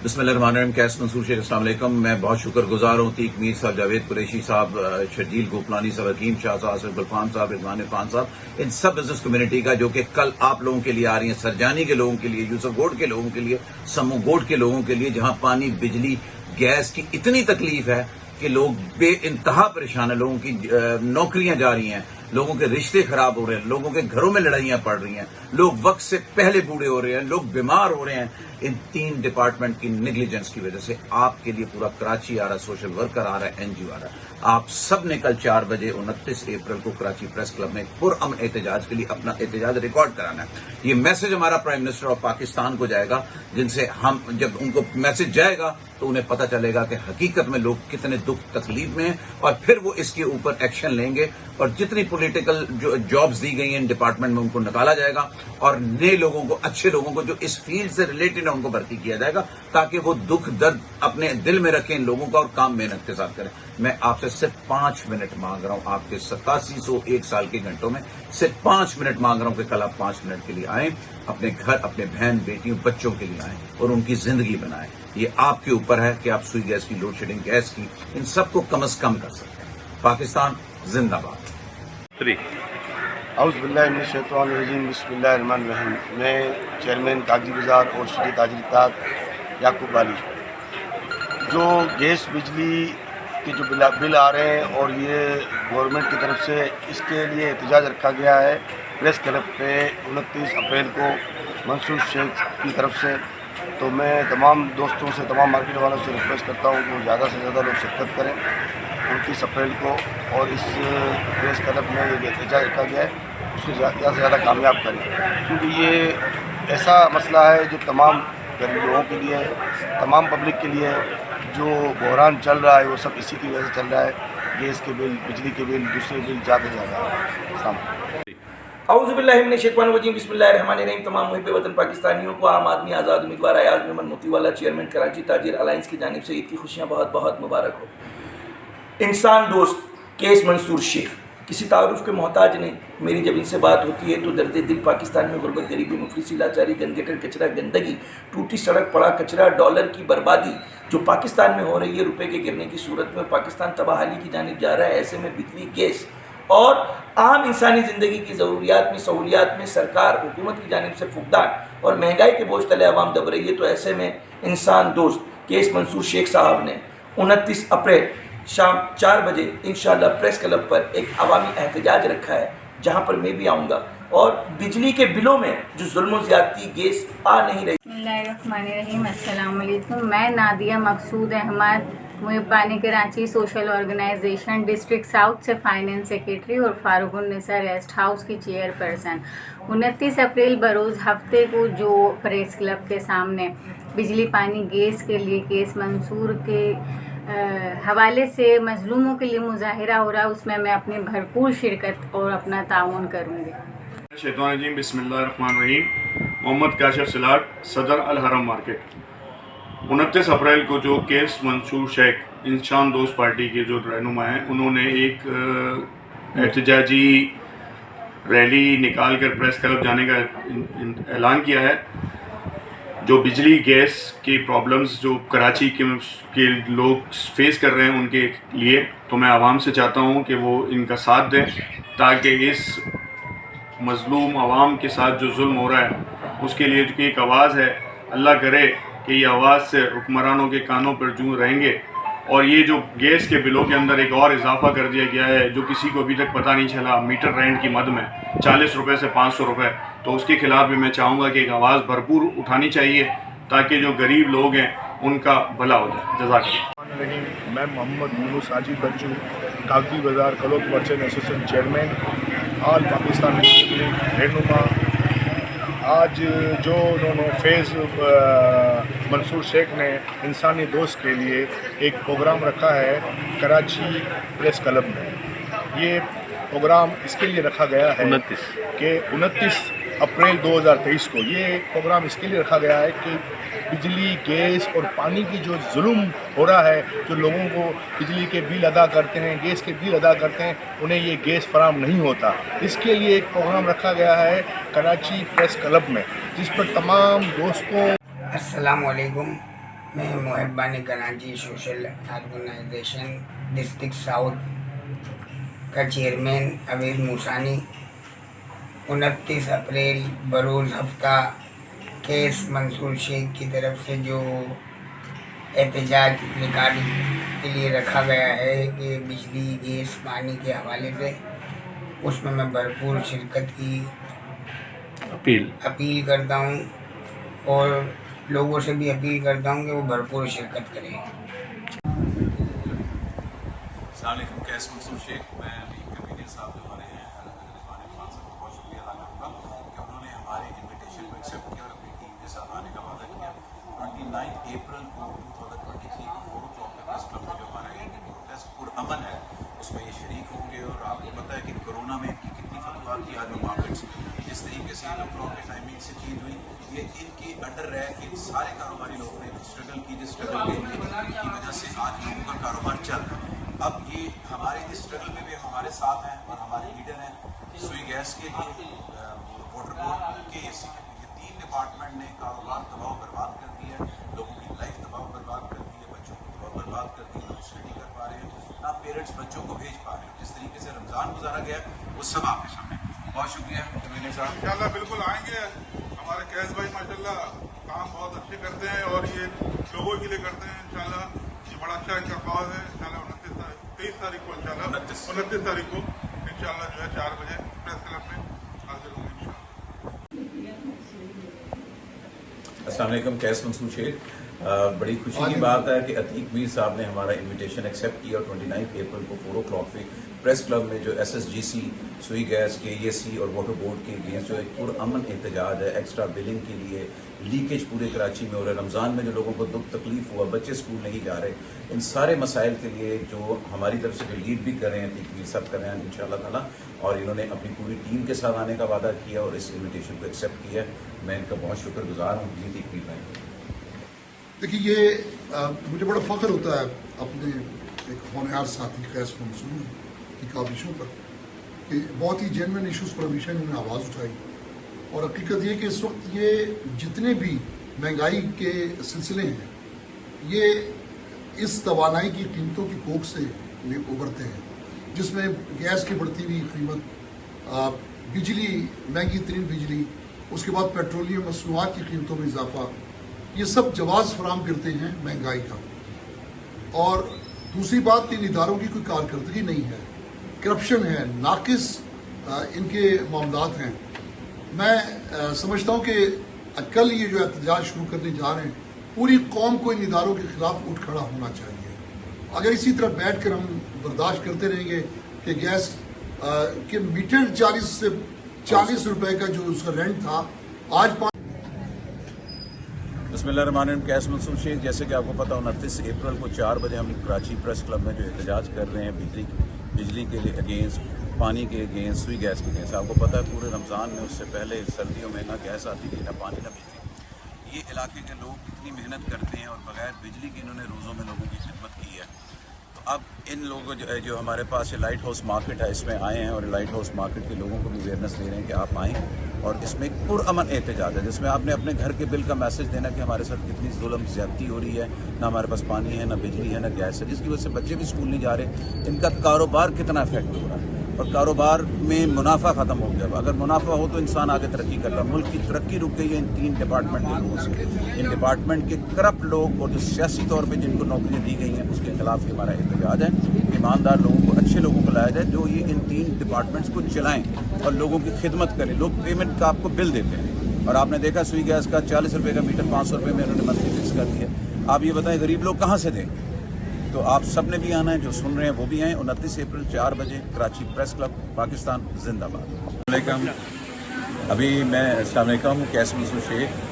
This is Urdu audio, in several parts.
بسم اللہ الرحمن الرحیم. کیس منصور شیخ, السلام علیکم. میں بہت شکر گزار ہوں تیق میر صاحب, جاوید قریشی صاحب, شرجیل گوپلانی صاحب, حکیم شاہ صاحب, آصف غلفان صاحب, رضوان عرفان صاحب, ان سب بزنس کمیونٹی کا جو کہ کل آپ لوگوں کے لیے آ رہی ہیں, سرجانی کے لوگوں کے لیے, یوسف گوڈ کے لوگوں کے لیے, سمو گوڈ کے لوگوں کے لیے, جہاں پانی, بجلی, گیس کی اتنی تکلیف ہے کہ لوگ بے انتہا پریشان ہیں. لوگوں کی نوکریاں جا رہی ہیں, لوگوں کے رشتے خراب ہو رہے ہیں, لوگوں کے گھروں میں لڑائیاں پڑ رہی ہیں, لوگ وقت سے پہلے بوڑھے ہو رہے ہیں, لوگ بیمار ہو رہے ہیں. ان تین ڈپارٹمنٹ کی نیگلیجنس کی وجہ سے آپ کے لیے پورا کراچی آ رہا ہے, سوشل ورکر آ رہا ہے, این جی او آ رہا ہے. آپ سب نے کل 4 بجے 29 اپریل کو کراچی پریس کلب میں پرامن احتجاج کے لیے اپنا احتجاج ریکارڈ کرانا ہے. یہ میسج ہمارا پرائم منسٹر آف پاکستان کو جائے گا, جن سے ہم جب ان کو میسج جائے گا تو انہیں پتہ چلے گا کہ حقیقت میں لوگ کتنے دکھ تکلیف میں ہیں, اور پھر وہ اس کے اوپر ایکشن لیں گے, اور جتنی پولیٹیکل جو جابز دی گئی ہیں ان ڈپارٹمنٹ میں ان کو نکالا جائے گا, اور نئے لوگوں کو, اچھے لوگوں کو جو اس فیلڈ سے ریلیٹڈ ہے ان کو بھرتی کیا جائے گا, تاکہ وہ دکھ درد اپنے دل میں رکھیں ان لوگوں کا اور کام محنت کے ساتھ کریں. میں آپ سے صرف 5 منٹ مانگ رہا ہوں, آپ کے 8701 سال کے گھنٹوں میں صرف 5 منٹ مانگ رہا ہوں کہ کل آپ 5 منٹ کے لیے آئیں, اپنے گھر, اپنے بہن بیٹیوں, بچوں کے لیے آئیں اور ان کی زندگی بنائیں. یہ آپ کے اوپر ہے کہ آپ سوئی گیس کی, لوڈ شیڈنگ گیس کی, ان سب کو کم از کم کر سکتے ہیں. پاکستان زندہ باد. اعوذ باللہ من الشیطان الرجیم. بسم اللہ الرحمن الرحیم. میں چیئرمین کاغذی بازار اور شہری تاجر اتحاد یعقوب علی. جو گیس بجلی کے جو بل آ رہے ہیں اور یہ گورنمنٹ کی طرف سے اس کے لیے احتجاج رکھا گیا ہے پریس کلب پہ 29 اپریل کو منصور شیخ کی طرف سے, تو میں تمام دوستوں سے, تمام مارکیٹ والوں سے ریکویسٹ کرتا ہوں کہ زیادہ سے زیادہ لوگ شرکت کریں 29 اپریل کو, اور اس پریس کلب میں یہ احتجاج رکھا گیا ہے اس کو زیادہ سے زیادہ کامیاب کریں, کیونکہ یہ ایسا مسئلہ ہے جو تمام غریب لوگوں کے لیے ہے, تمام پبلک کے لیے ہے. جو بحران چل رہا ہے وہ سب اسی کی وجہ سے چل رہا ہے. گیس کے بل, بجلی کے بل, دوسرے بل زیادہ سے زیادہ ہے. السلام علیکم. اعوذ باللہ من الشیطان الرجیم. بسم اللہ الرحمن الرحیم. تمام محب وطن پاکستانیوں کو عام آدمی آزاد امیدوار ایاز محمد موتی والا, چیئرمین کراچی تاجر الائنس کی جانب سے عید کی خوشیاں بہت بہت مبارک ہو. انسان دوست کیس منصور شیخ کسی تعارف کے محتاج نہیں. میری جب ان سے بات ہوتی ہے تو درد دل پاکستان میں غربت, غریبی, مفلسی, لاچاری, گندگٹر, کچرا, گندگی, ٹوٹی سڑک, پڑا کچرا, ڈالر کی بربادی جو پاکستان میں ہو رہی ہے, روپے کے گرنے کی صورت میں پاکستان تباہی کی جانب جا رہا ہے. ایسے میں بجلی, گیس اور عام انسانی زندگی کی ضروریات میں, سہولیات میں سرکار, حکومت کی جانب سے فقدان اور مہنگائی کے بوجھ تلے عوام دب رہی ہے. تو ایسے میں انسان دوست کیس منصور شیخ صاحب نے 29 اپریل شام 4 بجے انشاءاللہ پریس کلب پر ایک عوامی احتجاج رکھا ہے, جہاں پر میں بھی آؤں گا, اور بجلی کے بلوں میں جو ظلم و زیادتی, گیس آ نہیں رہی. بسم اللہ الرحمن الرحیم. السلام علیکم. میں نادیہ مقصود احمد, محب بانی Karachi social organization district south سے فائنینس سیکریٹری اور فاروق النساء ریسٹ ہاؤس کی چیئر پرسن. 29 اپریل بروز ہفتے کو جو پریس کلب کے سامنے بجلی, پانی, گیس کے لیے کیس منصور کے حوالے سے مظلوموں کے لیے مظاہرہ ہو رہا ہے, اس میں اپنی بھرپور شرکت اور اپنا تعاون کروں گی. شیطان الرجیم. بسم اللہ الرحمن الرحیم. محمد کاشف سلاٹ, صدر الحرم مارکیٹ. 29 اپریل کو جو کیس منصور شیخ انسان دوست پارٹی کے جو رہنما ہیں, انہوں نے ایک احتجاجی ریلی نکال کر پریس کلب جانے کا اعلان کیا ہے. جو بجلی, گیس کی پرابلمز جو کراچی کے لوگ فیس کر رہے ہیں ان کے لیے, تو میں عوام سے چاہتا ہوں کہ وہ ان کا ساتھ دیں, تاکہ اس مظلوم عوام کے ساتھ جو ظلم ہو رہا ہے اس کے لیے جو ایک آواز ہے, اللہ کرے کہ یہ آواز سے حکمرانوں کے کانوں پر جوں رہیں گے. اور یہ جو گیس کے بلوں کے اندر ایک اور اضافہ کر دیا گیا ہے جو کسی کو ابھی تک پتہ نہیں چلا, میٹر رینٹ کی مد میں 40 روپے سے 500 روپے, تو اس کے خلاف بھی میں چاہوں گا کہ ایک آواز بھرپور اٹھانی چاہیے, تاکہ جو غریب لوگ ہیں ان کا بھلا ہو جائے. جزاک اللہ. میں محمد یونس حاجی بچو, کاغذی بازار کلوک مرچنٹ ایسوسیشن چیئرمین, آل پاکستان رہنما. آج جو انہوں نے فیض منصور شیخ نے انسانی دوست کے لیے ایک پروگرام رکھا ہے کراچی پریس کلب میں, یہ پروگرام اس کے لیے رکھا گیا ہے کہ 29 اپریل 2023 کو یہ پروگرام اس کے لیے رکھا گیا ہے کہ بجلی, گیس اور پانی کی جو ظلم ہو رہا ہے, جو لوگوں کو بجلی کے بل ادا کرتے ہیں, گیس کے بل ادا کرتے ہیں, انہیں یہ گیس فراہم نہیں ہوتا. اس کے لیے ایک پروگرام رکھا گیا ہے کراچی پریس کلب میں, جس پر تمام دوستوں. السلام علیکم. میں Muhibban Karachi social organization district south کا چیئرمین عبید موسانی 29 اپریل بروز ہفتہ کیس منصور شیخ کی طرف سے جو احتجاج ریکارڈنگ کے لیے رکھا گیا ہے کہ بجلی گیس پانی کے حوالے سے، اس میں بھرپور شرکت کی اپیل کرتا ہوں اور لوگوں سے بھی اپیل کرتا ہوں کہ وہ بھرپور شرکت کریں۔ السلام علیکم، کیس منصور شیخ، میں ابھی کمیٹی صاحب جو ہمارے ہیں رضوان خان صاحب کو بہت شکریہ ادا کروں گا کہ انہوں نے ہمارے انویٹیشن کو ایکسیپٹ کیا اور اپنی ٹیم کے ساتھ آنے کا وعدہ کیا۔ 29 اپریل کو 2023 کو 4 o'clock پہ پریس کلب میں جو ہمارا یہ پروٹیسٹ پرامن ہے اس میں یہ شریک ہوں گے، اور آپ کو پتہ ہے کہ کورونا میں ان کی کتنی فتوحات کی آج مارکیٹس جس طریقے سے ان لوگوں کی ٹائمنگ سے چینج ہوئی، یہ ان کی انڈر رہ کے سارے کاروباری لوگوں نے اسٹرگل کی، جس اسٹرگل کی وجہ سے آج لوگوں کا کاروبار چل رہا ہے۔ اب یہ ہمارے اس اسٹرگل میں بھی ہمارے ساتھ ہیں اور ہمارے لیڈر ہیں سوئی گیس کے لیے، واٹر بورڈ کے ACK، یہ 3 ڈپارٹمنٹ نے کاروبار تباہ و برباد کر دیا ہے، لوگوں کی لائف تباہ و برباد کر دی ہے، بچوں کو تباہ و برباد کر دی ہے، نہ اسٹڈی کر پا رہے ہیں، نہ پیرنٹس بچوں کو بھیج پا رہے ہیں۔ جس طریقے سے رمضان گزارا گیا وہ سب آپ کے سامنے۔ بہت شکریہ کمیٹی صاحب۔ انشاءاللہ بالکل آئیں گے، ہمارے کیس بھائی ماشاءاللہ کام بہت اچھے کرتے ہیں اور یہ لوگوں کے لیے کرتے ہیں۔ انشاءاللہ یہ بڑا اچھا ان کا کاز ہے۔ انشاءاللہ 29 تاریخ کو انشاءاللہ 29 تاریخ کو انشاءاللہ جو ہے 4 بجے پریس کلب میں حاضر ہوں گے انشاءاللہ۔ السلام علیکم، کیس منصور شیخ، بڑی خوشی کی بات ہے کہ عتیق میر صاحب نے ہمارا انویٹیشن ایکسیپٹ کیا اور 29 اپریل کو 4 o'clock پہ پریس کلب میں جو SSGC، سوئی گیس کے ASC اور واٹر بورڈ کے اگینسٹ جو ایک پرامن احتجاج ہے، ایکسٹرا بلنگ کے لیے، لیکیج پورے کراچی میں ہو رہا ہے، رمضان میں جو لوگوں کو دکھ تکلیف ہوا، بچے اسکول نہیں جا رہے، ان سارے مسائل کے لیے جو ہماری طرف سے جو لیڈ بھی کر رہے ہیں عتیق میر صاحب کر رہے ہیں انشاءاللہ تعالیٰ، اور انہوں نے اپنی پوری ٹیم کے ساتھ آنے کا وعدہ کیا اور اس انویٹیشن کو ایکسیپٹ کیا ہے۔ میں ان کا بہت شکر گزار ہوں جی عتیق میر بھائی۔ دیکھیے یہ مجھے بڑا فخر ہوتا ہے اپنے ایک ہونہار ساتھی کیس منصور کی کاوشوں پر کہ بہت ہی جینوئن ایشوز پر ہمیشہ انہوں نے آواز اٹھائی، اور حقیقت یہ کہ اس وقت یہ جتنے بھی مہنگائی کے سلسلے ہیں یہ اس توانائی کی قیمتوں کی کوکھ سے ابھرتے ہیں، جس میں گیس کی بڑھتی ہوئی قیمت، بجلی، مہنگی ترین بجلی، اس کے بعد پیٹرولیم مصنوعات کی قیمتوں میں اضافہ، یہ سب جواز فراہم کرتے ہیں مہنگائی کا۔ اور دوسری بات، ان اداروں کی کوئی کارکردگی نہیں ہے، کرپشن ہے، ناقص ان کے معاملات ہیں۔ میں سمجھتا ہوں کہ کل یہ جو احتجاج شروع کرنے جا رہے ہیں، پوری قوم کو ان اداروں کے خلاف اٹھ کھڑا ہونا چاہیے۔ اگر اسی طرح بیٹھ کر ہم برداشت کرتے رہیں گے کہ گیس کے میٹر 40 روپے کا جو اس کا رینٹ تھا آج بسم اللہ الرحمن الرحیم، کیس منصور شیخ، جیسے کہ آپ کو پتہ 29 اپریل کو 4 بجے ہم کراچی پریس کلب میں جو احتجاج کر رہے ہیں بجلی کے اگینسٹ، پانی کے اگینسٹ، سوئی گیس کے اگینسٹ۔ آپ کو پتہ ہے پورے رمضان میں اس سے پہلے سردیوں میں نہ گیس آتی تھی نہ پانی نہ بجلی۔ یہ علاقے کے لوگ اتنی محنت کرتے ہیں اور بغیر بجلی کے انہوں نے روزوں میں لوگوں کی خدمت کی ہے۔ تو اب ان لوگوں جو ہمارے پاس یہ لائٹ ہاؤس مارکیٹ ہے، اس میں آئے ہیں اور لائٹ ہاؤس مارکیٹ کے لوگوں کو بھی اویئرنیس دے رہے ہیں کہ آپ آئیں، اور اس میں ایک پرامن احتجاج ہے جس میں آپ نے اپنے گھر کے بل کا میسج دینا کہ ہمارے ساتھ کتنی ظلم زیادتی ہو رہی ہے، نہ ہمارے پاس پانی ہے، نہ بجلی ہے، نہ گیس ہے، جس کی وجہ سے بچے بھی اسکول نہیں جا رہے، ان کا کاروبار کتنا افیکٹ ہو رہا ہے، اور کاروبار میں منافع ختم ہو گیا۔ اگر منافع ہو تو انسان آگے ترقی کرتا ہے۔ ملک کی ترقی رک گئی ہے ان 3 ڈپارٹمنٹ کے لوگوں سے۔ ان ڈپارٹمنٹ کے کرپٹ لوگ اور جو سیاسی طور پہ جن کو نوکریاں دی گئی ہیں اس کے خلاف یہ ہمارا احتجاج ہے۔ ایماندار لوگوں کو، اچھے لوگوں کو لایا جائے جو یہ ان 3 ڈپارٹمنٹس کو چلائیں اور لوگوں کی خدمت کریں۔ لوگ پیمنٹ کا آپ کو بل دیتے ہیں، اور آپ نے دیکھا سوئی گیس کا 40 روپے کا میٹر 500 روپے میں انہوں نے منتھلی فکس کر دیا۔ آپ یہ بتائیں غریب لوگ کہاں سے دیں گے؟ تو آپ سب نے بھی آنا ہے، جو سن رہے ہیں وہ بھی آئیں۔ 29 اپریل 4 بجے کراچی پریس کلب، پاکستان زندہ باد۔ السلام علیکم، السلام علیکم، کیس منصور شیخ،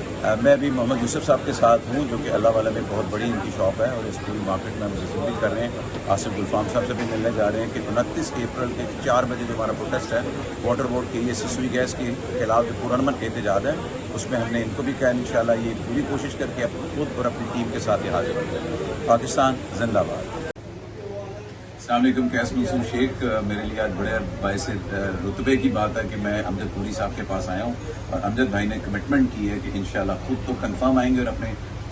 میں ابھی محمد یوسف صاحب کے ساتھ ہوں جو کہ اللہ والے میں بہت بڑی ان کی شاپ ہے، اور اس پوری مارکیٹ میں ہم وزٹ بھی کر رہے ہیں۔ آصف گلفام صاحب سے بھی ملنے جا رہے ہیں کہ 29 اپریل کے 4 بجے جو ہمارا پروٹیسٹ ہے واٹر بورڈ کے ASC سوئی گیس کے خلاف جو پرامن احتجاج ہے، اس میں ہم نے ان کو بھی کہا انشاءاللہ یہ پوری کوشش کر کے خود اور اپنی ٹیم کے ساتھ یہ حاضر ہوں۔ پاکستان زندہ باد۔ السلام علیکم، کیس منصور شیخ، میرے لیے آج بڑے باعث رتبے کی بات ہے کہ میں امجد پوری صاحب کے پاس آیا ہوں، اور امجد بھائی نے کمٹمنٹ کی ہے کہ انشاءاللہ خود تو کنفرم آئیں گے اور اپنے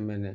MNA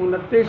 29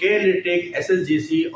KLTech SSGC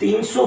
300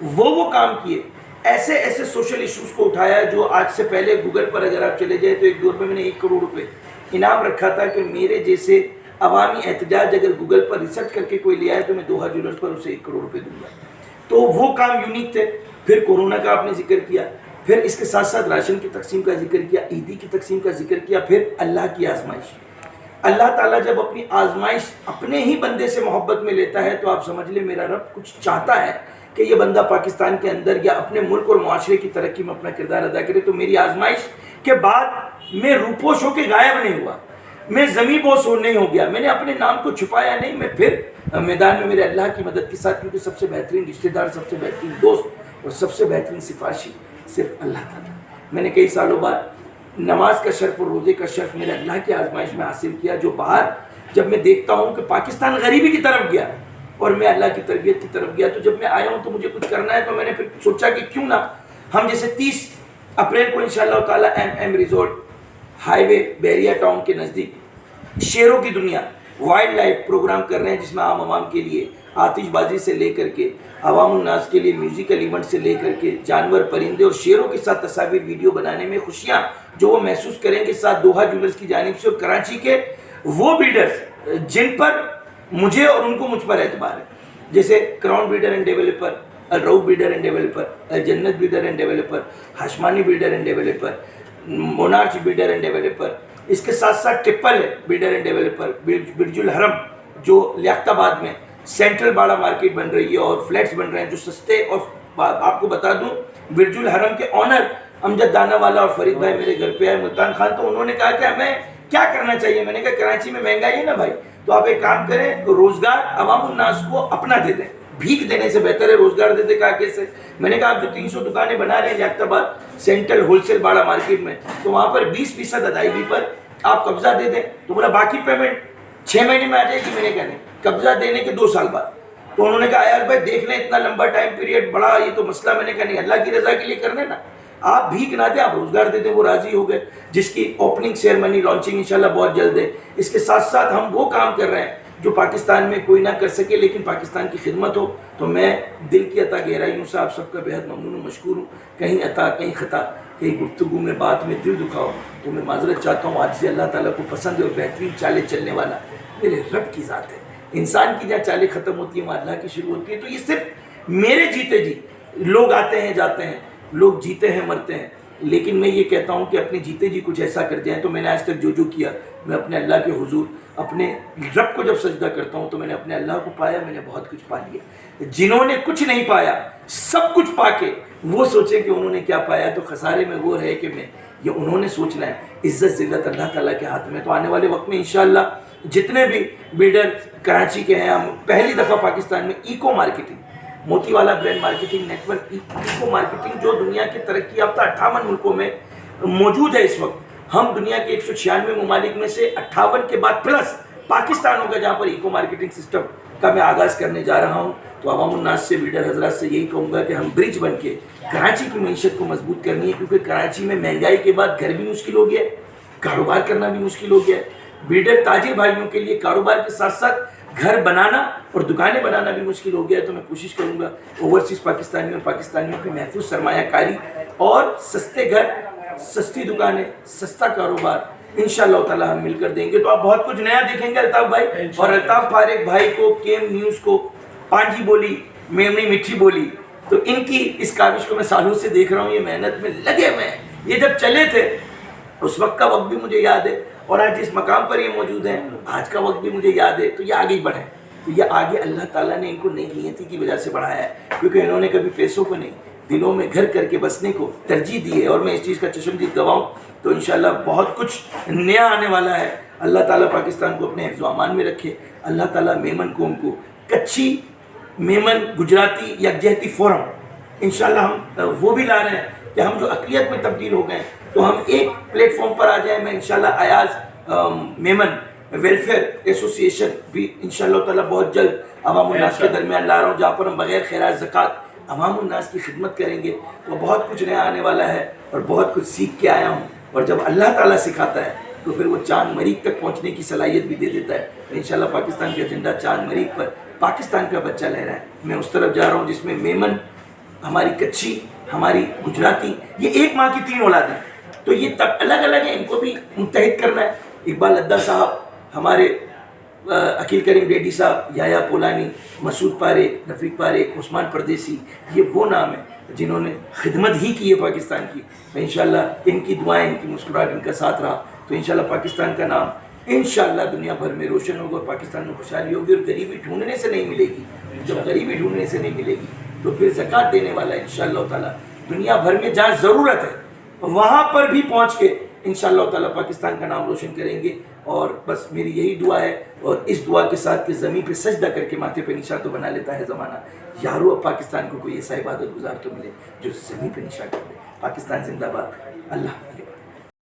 وہ کام کیے، ایسے ایسے سوشل ایشوز کو اٹھایا جو آج سے پہلے گوگل پر اگر آپ چلے جائیں تو ایک دور میں نے 1 کروڑ روپے انعام رکھا تھا کہ میرے جیسے عوامی احتجاج اگر گوگل پر ریسرچ کر کے کوئی لے آئے تو میں دوحہ جولرز پر اسے 1 کروڑ روپے دوں گا. تو وہ کام یونیک تھے. پھر کورونا کا آپ نے ذکر کیا، پھر اس کے ساتھ ساتھ راشن کی تقسیم کا ذکر کیا، عیدی کی تقسیم کا ذکر کیا، پھر اللہ کی آزمائش. اللہ تعالیٰ جب اپنی آزمائش اپنے ہی بندے سے محبت میں لیتا ہے تو آپ سمجھ لیں میرا رب کچھ چاہتا ہے کہ یہ بندہ پاکستان کے اندر یا اپنے ملک اور معاشرے کی ترقی میں اپنا کردار ادا کرے. تو میری آزمائش کے بعد میں روپوش ہو کے غائب نہیں ہوا، میں زمین بوس نہیں ہو گیا، میں نے اپنے نام کو چھپایا نہیں. میں پھر میدان میں میرے اللہ کی مدد کے ساتھ، کیونکہ سب سے بہترین رشتہ دار، سب سے بہترین دوست اور سب سے بہترین سفارشی صرف اللہ تعالیٰ. میں نے کئی سالوں بعد نماز کا شرف اور روزے کا شرف میرے اللہ کی آزمائش میں حاصل کیا، جو باہر جب میں دیکھتا ہوں کہ پاکستان غریبی کی طرف گیا اور میں اللہ کی تربیت کی طرف گیا، تو جب میں آیا ہوں تو مجھے کچھ کرنا ہے. تو میں نے پھر سوچا کہ کیوں نہ ہم جیسے 30 اپریل کو انشاءاللہ تعالیٰ ایم ریزورٹ ہائی وے بیریا ٹاؤن کے نزدیک شیروں کی دنیا وائلڈ لائف پروگرام کر رہے ہیں، جس میں عوام کے لیے آتش بازی سے لے کر کے عوام الناس کے لیے میوزیکل ایونٹ سے لے کر کے جانور، پرندے اور شیروں کے ساتھ تصاویر ویڈیو بنانے میں خوشیاں جو وہ محسوس کریں گے، ساتھ دوحہ جولرز کی جانب سے اور کراچی کے وہ بلڈرز جن پر مجھے اور ان کو مجھ پر اعتبار ہے، جیسے crown builder and developer, Al-Rauf builder and developer, Al-Jannat builder and developer, Hashmani builder and developer, monarch builder and developer. اس کے ساتھ ساتھ ٹپل ہے builder and developer, Burj al-Haram جو لیاقت آباد میں سینٹرل باڑا مارکیٹ بن رہی ہے اور فلیٹس بن رہے ہیں جو سستے. اور آپ کو بتا دوں برج الحرم کے آنر امجد دانا والا اور فرید بھائی میرے گھر پہ آئے، ملتان خان، تو انہوں نے کہا کہ ہمیں کیا کرنا چاہیے. میں نے کہا کراچی میں مہنگائی ہے نا بھائی، تو آپ ایک کام کریں، روزگار عوام الناس کو اپنا دے دیں، بھیک دینے سے بہتر ہے روزگار دے دیں. کہا کیسے؟ میں نے کہا آپ جو 300 دکانیں بنا رہے ہیں لیاقت آباد سینٹرل ہول سیل باڑا مارکیٹ میں، تو وہاں پر 20% ادائیگی پر آپ قبضہ دے دیں. تو بولا باقی پیمنٹ 6 مہینے میں آ جائے گی. میں نے کہا نہیں، قبضہ دینے کے 2 سال بعد. تو انہوں نے کہا ایاز بھائی دیکھ لیں اتنا لمبا ٹائم پیریڈ بڑا یہ تو مسئلہ. میں نے کہا نہیں، اللہ کی رضا کے لیے کرنے نا، آپ بھیک نہ دیں، آپ روزگار دے دیں. وہ راضی ہو گئے، جس کی اوپننگ سیرمنی لانچنگ انشاءاللہ بہت جلد ہے. اس کے ساتھ ساتھ ہم وہ کام کر رہے ہیں جو پاکستان میں کوئی نہ کر سکے لیکن پاکستان کی خدمت ہو. تو میں دل کی عطا گہرائیوں سے آپ سب کا بہت ممنون و مشکور ہوں. کہیں عطا، کہیں خطا، کہیں گفتگو میں بات میں دل دکھاؤ تو میں معذرت چاہتا ہوں. آج سے اللہ تعالیٰ کو پسند ہے اور بہترین چالیں چلنے والا میرے رب کی ذات ہے. انسان کی جہاں چالیں ختم ہوتی ہیں وہاں اللہ کی شروع ہوتی ہے. تو یہ صرف میرے جیتے جی لوگ آتے ہیں جاتے ہیں، لوگ جیتے ہیں مرتے ہیں، لیکن میں یہ کہتا ہوں کہ اپنے جیتے جی کچھ ایسا کر جائیں. تو میں نے آج تک جو کیا، میں اپنے اللہ کے حضور اپنے رب کو جب سجدہ کرتا ہوں تو میں نے اپنے اللہ کو پایا، میں نے بہت کچھ پا لیا. جنہوں نے کچھ نہیں پایا سب کچھ پا کے وہ سوچیں کہ انہوں نے کیا پایا، تو خسارے میں وہ رہے کہ میں یہ انہوں نے سوچنا ہے. عزت ذلت اللہ تعالیٰ کے ہاتھ میں. تو آنے والے وقت میں انشاءاللہ جتنے بھی بلڈر کراچی کے ہیں، ہم پہلی دفعہ پاکستان میں ایکو مارکیٹنگ، موتی والا brand marketing network, eco marketing جو دنیا کے ترقی یافتہ 58 ملکوں میں موجود ہے اس وقت. ہم دنیا کے 196 ممالک میں سے 58 کے بعد پلس پاکستان ہوگا جہاں پر ایکو مارکیٹنگ سسٹم کا میں آغاز کرنے جا رہا ہوں. تو عوام الناس سے، بلڈر حضرات سے یہی کہوں گا کہ ہم برج بن کے کراچی کی معیشت کو مضبوط کرنی ہے، کیونکہ کراچی میں مہنگائی کے بعد گھر بھی مشکل ہو گیا ہے، کاروبار کرنا بھی مشکل ہو گیا ہے. بلڈر تاجر بھائیوں کے لیے کاروبار کے ساتھ ساتھ گھر بنانا اور دکانیں بنانا بھی مشکل ہو گیا ہے. تو میں کوشش کروں گا اوورسیز پاکستانیوں اور پاکستانیوں کی محفوظ سرمایہ کاری اور سستے گھر، سستی دکانیں، سستا کاروبار انشاءاللہ تعالی ہم مل کر دیں گے. تو آپ بہت کچھ نیا دیکھیں گے الطاف بھائی اور الطاف فارق بھائی کو، کیم نیوز کو، پانجی بولی، میمنی میٹھی بولی، تو ان کی اس کاوش کو میں سالوں سے دیکھ رہا ہوں، یہ محنت میں لگے ہوئے ہیں. یہ جب چلے تھے اس وقت کا وقت بھی مجھے یاد ہے، اور آج جس مقام پر یہ موجود ہیں آج کا وقت بھی مجھے یاد ہے. تو یہ آگے بڑھیں. تو یہ آگے اللہ تعالیٰ نے ان کو نیک نیتی کی وجہ سے بڑھایا ہے، کیونکہ انہوں نے کبھی پیسوں کو نہیں، دلوں میں گھر کر کے بسنے کو ترجیح دی ہے. اور میں اس چیز کا چشمدید گواہ ہوں. تو انشاءاللہ بہت کچھ نیا آنے والا ہے. اللہ تعالیٰ پاکستان کو اپنے حفظ و امان میں رکھے. اللہ تعالیٰ میمن قوم کو کچھی میمن گجراتی یکجہتی فورم انشاءاللہ ہم وہ بھی لا رہے ہیں کہ ہم جو اقلیت میں تبدیل ہو گئے ہیں تو ہم ایک پلیٹ فارم پر آ جائیں. میں انشاءاللہ ایاز میمن ویلفیئر ایسوسی ایشن بھی انشاءاللہ تعالیٰ بہت جلد عوام الناس کے درمیان لا رہا ہوں، جہاں پر ہم بغیر خراج زکوٰۃ عوام الناس کی خدمت کریں گے. وہ بہت کچھ نیا آنے والا ہے اور بہت کچھ سیکھ کے آیا ہوں. اور جب اللہ تعالیٰ سکھاتا ہے تو پھر وہ چاند مریخ تک پہنچنے کی صلاحیت بھی دے دیتا ہے. تو انشاءاللہ پاکستان کا ایجنڈا چاند مریخ پر پاکستان کا بچہ لہرا ہے. میں اس طرف جا رہا ہوں جس میں میمن ہماری کچھی، ہماری گجراتی، یہ ایک ماں کی 3 اولادیں، تو یہ تب الگ الگ ہیں، ان کو بھی متحد کرنا ہے. اقبال ادا صاحب، ہمارے عقیل کریم بیڈی صاحب، یایا پولانی، مسعود پاریک، رفیق پاریک، عثمان پردیسی، یہ وہ نام ہیں جنہوں نے خدمت ہی کی ہے پاکستان کی. انشاءاللہ ان کی دعائیں، ان کی مسکراہٹ، ان کا ساتھ رہا تو انشاءاللہ پاکستان کا نام انشاءاللہ دنیا بھر میں روشن ہوگا اور پاکستان میں خوشحالی ہوگی. اور غریبی ڈھونڈنے سے نہیں ملے گی. جب غریبی ڈھونڈنے سے نہیں ملے گی تو پھر زکوٰۃ دینے والا انشاءاللہ تعالیٰ دنیا بھر میں جہاں ضرورت ہے وہاں پر بھی پہنچ کے انشاءاللہ تعالیٰ پاکستان کا نام روشن کریں گے. اور بس میری یہی دعا ہے، اور اس دعا کے ساتھ کہ زمین پہ سجدہ کر کے ماتھے پہ نشان تو بنا لیتا ہے زمانہ. یارو اب پاکستان کو کوئی ایسا عبادت گزار تو ملے جو زمین پہ نشان کر دے. پاکستان زندہ باد. اللہ